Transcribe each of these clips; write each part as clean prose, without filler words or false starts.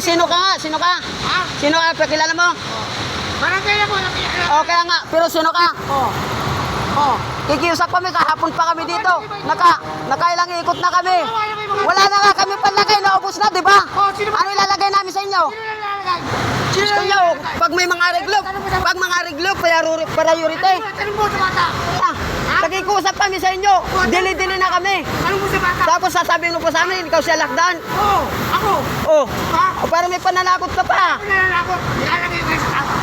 Sino ka nga? Sino ka? Ha? Sino ka? Pakilala mo? Barangay na po, nakilala. O, kaya nga. Pero sino ka? Oh. Oh. Kikiusap kami, kahapon pa kami dito. Nakailang ikot na kami. Wala na nga kami panlagay, naubos na, di ba? Oh, sino ba? Ano ilalagay namin sa inyo? Sino nalalagay? Gusto nyo, pag may mga reglog, priority. Tanong mo sa bata. Nakikusap kami sa inyo, dili-dili na kami. Tanong mo sa bata. Tapos sasabihin mo pa sa amin, ikaw siya lakdan. Oo, ako. Oh, Ha? o para may pananakot ka pa. Ako nalalakot. Nilalagay ko sa tama.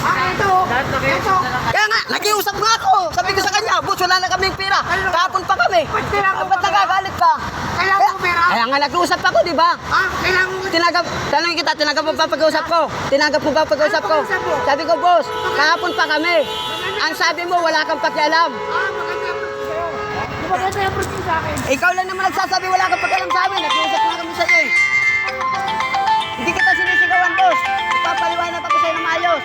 Ito. Ito. Kaya nga, nakiusap nga ako. Sabi ko sa kanya, boss, wala na kaming pera. Kahapon pa kami. Ba't nagagalit ka? Kailangan mo pera. Kaya nga, nakiusap ako, di ba? Ha? Kailangan mo. Tanongin kita, tinanggap mo ba pag-usap ko? Tinanggap mo ba pag-usap ko? Sabi ko, boss, kahapon pa kami. Ang sabi mo, wala kang pakialam. Maganda yung proseso sa'yo. Maganda yung proseso sa akin. Ikaw lang naman nagsasabi, wala kang pakialam sa amin. Nakiusap na kami sa'yo eh. Hindi kita sinisigawan, boss. Ipapaliwanag ako sa'yo na maayos.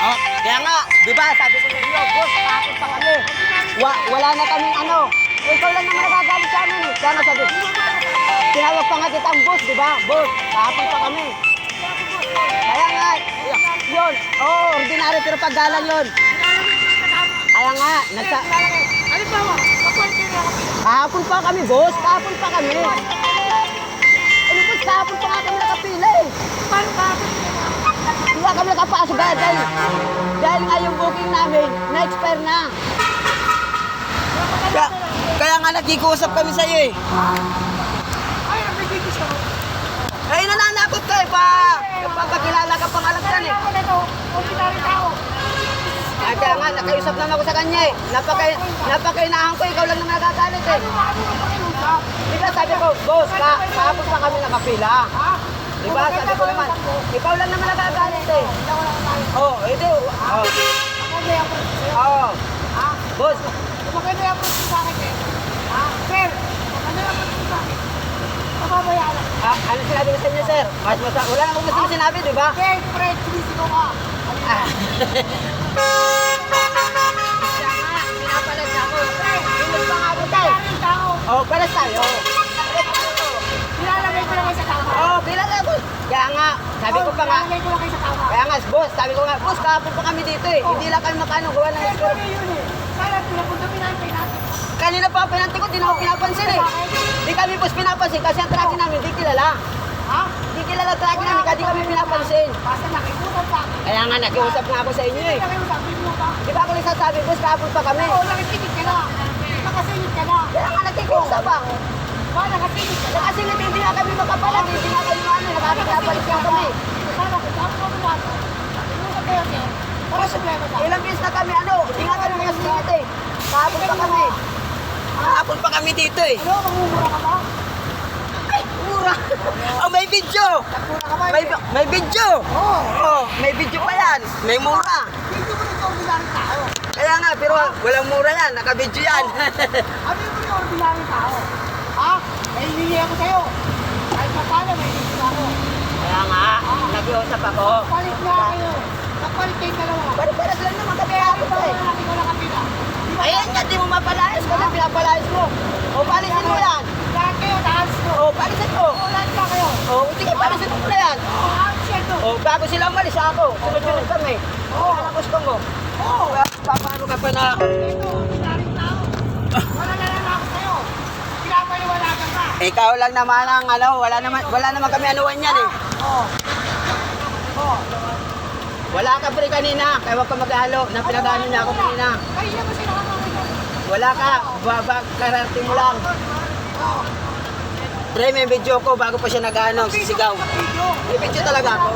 Oh, kaya nga, di ba, sabi ko sa iyo, boss, kahapon pa kami. Wala na kaming ano. Ikaw lang naman nagagalit sa amin eh. Kaya nga sabi, tinawag pa nga kitang boss, di ba? Boss, kahapon pa kami. Kaya nga, yun. Oo, ordinary pero paggalang yun. Kaya nga, Ano ba mo? kahapon pa kami, boss. Kahapon pa kami. Ano boss, kahapon pa nga kami nakapila eh. Paano ba? Hindi nga kami nakapasok dahil nga yung booking namin, na-expire na. Kaya nga nakikusap kami sa iyo eh. Ay, nagigigis ako. Ay, nananakot ka eh, pagkakilala ka pang alagdan eh. Ako na ito. Ordinary tao. Ay, kaya nga, nakiusap naman ako sa kanya eh. Napakainahan ko, ikaw lang naman nagagalit eh. Di ba sabi ko, boss, kahapon pa kami nakapila. Di ba, sabi ko naman, ikaw lang naman nagagalit eh. Oo, hindi. Oo. Maganda yung proseso sa'yo. Oo. Boss, Maganda yung proseso sa akin eh. Sir, maganda yung proseso sa akin. Mababayaan ako. ano sinabi ko sa inyo, sir? Wala namang gusto mo sinabi, di ba? Okay, Fred, sinisigaw ka. Pinapalag na ako. Inulit pa nga ako tayo. Ordinary tao. Oo, palas tayo. Nilalagay ko lang kayo sa tama. Oo, kilala ko. Kaya nga, sabi ko pa nga, Nilalagay ko lang kayo sa tama. kaya nga, boss, sabi ko nga, boss, kahapon pa kami dito eh. Hindi lang kami makano, gawa ng Sir, score. pwede yun eh. Sana pinapunta pinantay natin. Kanina pa ang pinantin ko, di na ako pinapansin eh. Di kami boss pinapansin kasi ang tracking namin, di kilala. Ha? Di kilala tracking namin, kaya di kami pinapansin. Basta nakikusap ka. Kaya nga, nakiusap nga ako sa inyo eh. Nakiusap, hindi mo pa. Di ba ako nagsasabi, boss, kahapon pa kami. Oo, nakisingit ka na. Nakasingit ka na. Kaya nga, nakikusap ah. Ba, nakasingit ka na. Nakasingit, hindi nga kami makapalag, hindi nga kami ano, nakakapalik nga kami. Sana, kasama mo ba? Nakiusap kayo, sir. Para sa problema sa akin. Ilang beses na kami, ano, hindi nga kami makasingit eh. Kahapon pa kami. Kahapon pa kami dito eh. Ano, mamumura ka ba? Ay, mura. Oh, may video. Nagmura ka ba? May video. Oo. Oh, may video pa yan. May mura. Hindi mo nito ordinary tao. Kaya nga, pero walang mura yan. Naka-video yan. Ano yung mga ordinary tao? Ha? May hihingi ako sa'yo. Kahit pa paano, may hihingi ako. Kaya nga, nag-iusap ako. Palit nga kayo. Nagpalit kayo dalawa. Pare-paras lang naman kami Kaya ako ako eh. ba natin wala kapila? Ayan nga, di mo mapalayas ko lang pinapalayas mo. O, palisin mo yan. Lahat kayo, taas mo. O, palisin mo. Oo, lahat ka kayo. O, sige, palisin mo na yan. Oo, absento. O, bago sila umalis ako. Sunod-sunod kami. O, ano gusto mo? Oo. Paano ka pa na... Ito, ordinary tao. Wala na lang ako sa'yo. Pinapaliwalagan ka. Ikaw lang naman ang ano, wala naman kami anuan yan eh. Oo. Oo. Wala ka pre kanina, kaya wag ka mag-halo. Nang pinag-ano niya ako kanina. Kanina ba sila kamamay? Wala ka, kararating mo lang. Oo. Pre, may video ko bago pa siya nag-ano, sisigaw. Video. May video talaga ako.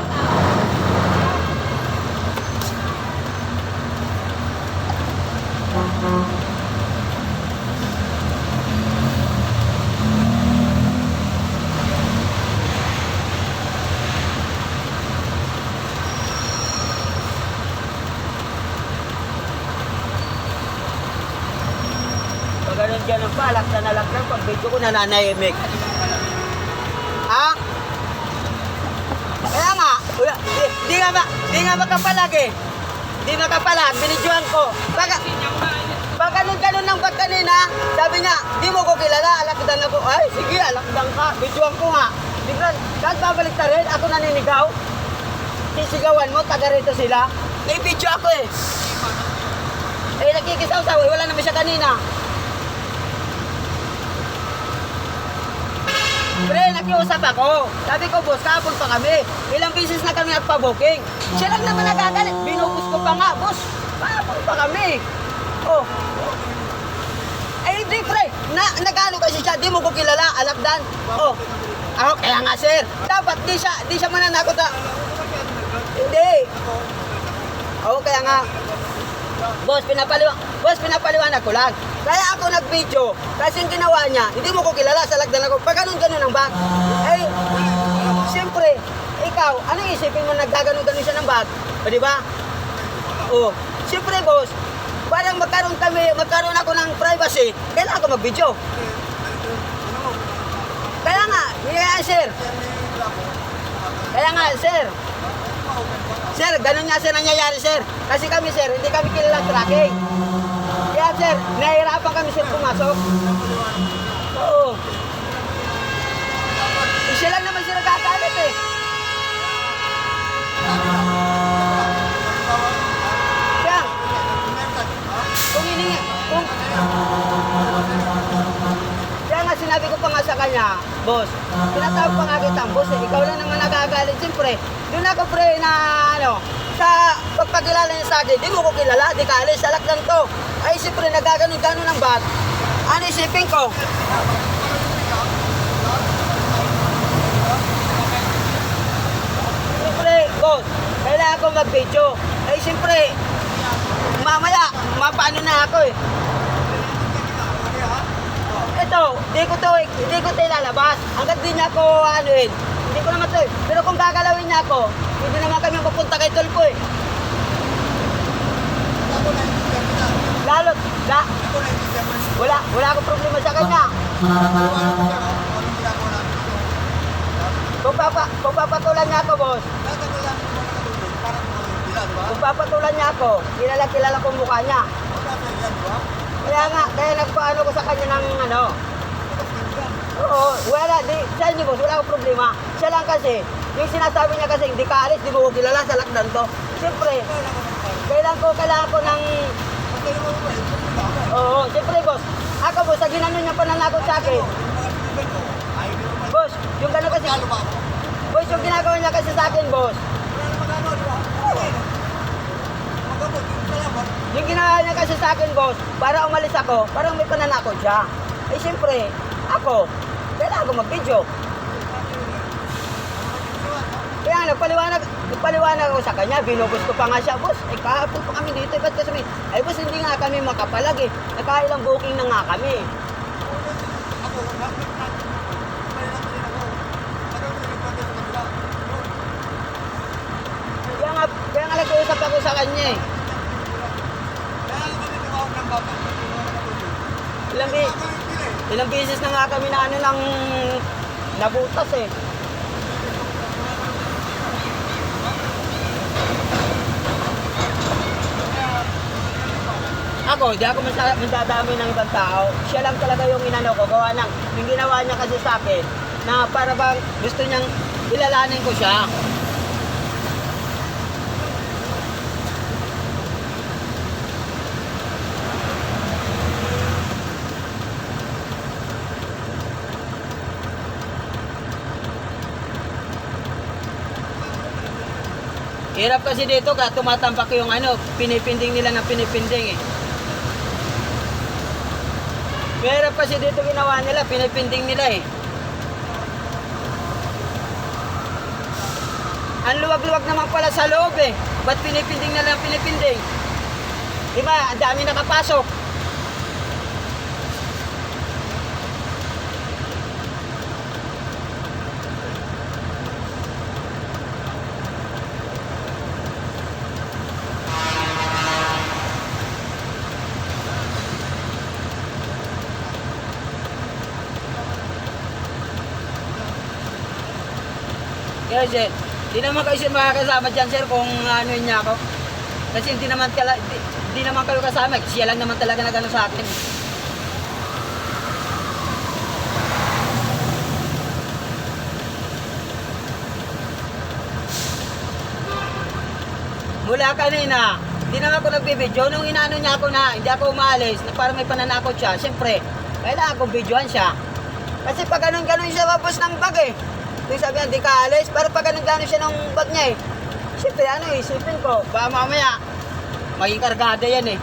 Pag ganun dyan ang palak na lang pag video ko nananahimik. Ha? Kaya nga, di nga makapalag eh. Di makapalag, binidyohan ko. Baka ganun ng Dapat kanina, sabi niya, di mo ko kilala, alakdan ako. Ay, sige, alakdan ka. Videoan ko nga. Biglan, kahit babalik na rin, ako naninigaw. Sisigawan mo, taga rito sila. May video ako eh. Eh, nakikisaw-saw, eh, wala naman siya kanina. Pre, nakiusap ako. Sabi ko, boss, kahapon pa kami. Ilang beses na kami nagpa-booking. Siya lang naman nagagalit. Binubus ko pa nga, boss. Kahapon pa kami. Oh. Eh, hindi, pre. Nagano kasi siya, di mo ko kilala, alakdan. Oh. Ako, kaya nga, sir. Dapat, di siya mananakot na. Hindi. Oo, kaya nga. Boss, pinapaliwanag ko lang. Kaya ako nag-video. Kasi yung ginawa niya, hindi mo ko kilala, salagdan ako. Pag ganun-ganun ang bag. Eh, siyempre, ikaw, anong isipin mo naggaganon-ganon siya ng bag? O, di ba? Oo. Siyempre, boss, parang magkaroon ako ng privacy, kailangan ako mag-video. Kaya nga, sir. Kaya nga, sir. Sir, ganun nga sir nangyayari, sir. Kasi kami, sir, hindi kami kilala tracking. Kaya, sir, nahihirapan kami, sir, pumasok. Oo. Siya lang naman sir nagkakalit eh. Kaya, kung hiningi, kaya nga sinabi ko pa nga sa kanya, boss, tinatawag pa nga kitang boss eh, ikaw lang naman nagagalit. Siyempre, doon ako pre na sa pagpagkilala niya sa akin, di mo ko kilala, di ka alis, salak lang to. Ay siyempre, nagaganon-ganon ng bag. Ano isipin ko? Siyempre, boss, kailangan ko mag-video. Ay siyempre, mamaya, mapaano na ako eh. Ito, hindi ko to ilalabas. Hanggat di niya ako, hindi ko naman to eh. Pero kung gagalawin niya ako, hindi naman kami mapunta kay Tulpo eh. Wala akong problema sa kanya. Kung papatulan niya ako, boss. Kung papatulan niya ako, kilala ko mukha niya. Kaya nagpaano ko sa kanya ng Oo, sa inyo boss, wala akong problema. Siya lang kasi, yung sinasabi niya kasi, hindi ka alis, di mo ko kilala, sa lakdan to. Siyempre, kailangan ko ng... Oo, siyempre boss, ako boss, sa ginano niya pananakot sa akin. Boss, yung gano'n kasi... Boss, yung ginagawa niya kasi sa akin, boss. Yung ginawa niya kasi sa akin, boss, para umalis ako, parang may pananakot siya. Eh, siyempre, ako, kailangan ko mag-video. Kaya nagpaliwanag ako sa kanya, binubos ko pa nga siya, boss, eh kahapon pa kami dito, ba't kasi ay boss, hindi nga kami makapalag eh, nakailang booking na nga kami. Kaya nga nag-uusap ako sa kanya eh. Ilang beses na nga kami na ng nabutas eh. Di ako madadami ng ibang tao. Siya lang talaga yung inano ko, gawa ng, yung ginawa niya kasi sa akin, na para bang gusto niyang ilalanin ko siya. Hirap kasi dito ka, tumatampak yung pinipinding nila ng pinipinding eh. Hirap kasi dito ginawa nila, pinipinding nila eh. Ang luwag-luwag naman pala sa loob eh. Ba't pinipinding nila ng pinipinding? Diba, ang dami nakapasok. Kaya sir, di naman kayo sir makakasama dyan sir kung anuin niya ako. Kasi hindi naman kayo kasama, siya lang naman talaga nagano sa akin. Mula kanina, hindi na ako nagbibidyo. Nung inaano niya ako na hindi ako umalis, na parang may pananakot siya, siyempre, kailangan akong videohan siya. Kasi pag ganun-ganun siya mabos ng bag eh. Yung sabi niya, hindi ka alis, pero pag ganun-ganun siya ng bag niya eh. Siyempre, ano eh, isipin ko, baka mamaya, maging kargada yan eh.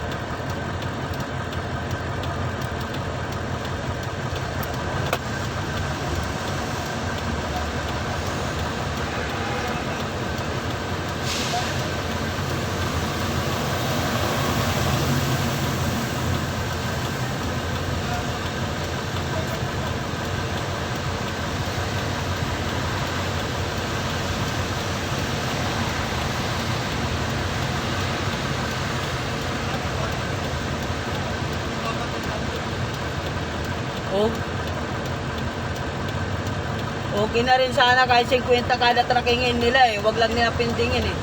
Oh. Okay na rin sana kahit 50 kada trakingin nila eh. Wag lang nila pindingin eh.